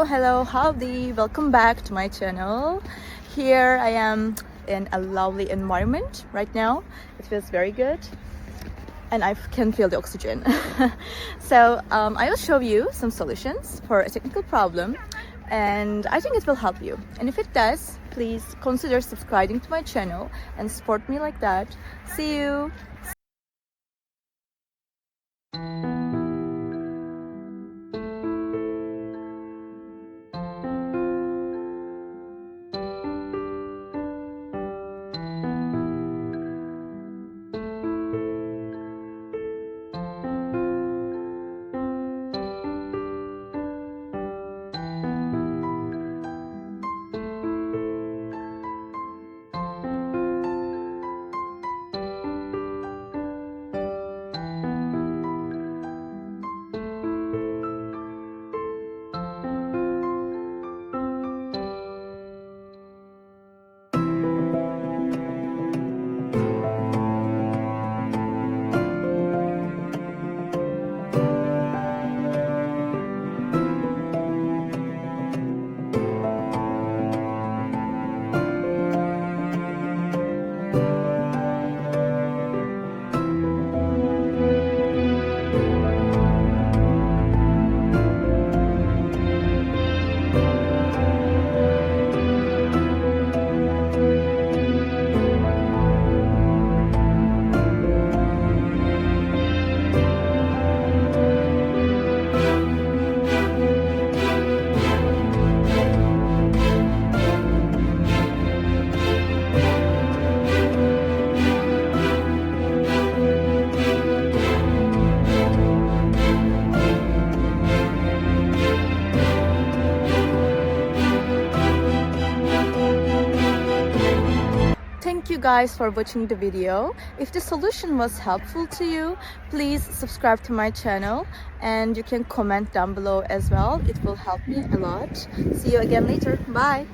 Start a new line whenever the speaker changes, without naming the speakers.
Hello, howdy, welcome back to my channel. Here I am in a lovely environment right now. It feels very good and I can feel the oxygen. So I will show you some solutions for a technical problem, and I think it will help you. And if it does, please consider subscribing to my channel and support me like that. See you. Thank you guys for watching the video. If the solution was helpful to you, please subscribe to my channel and you can comment down below as well. It will help me a lot. See you again later. Bye.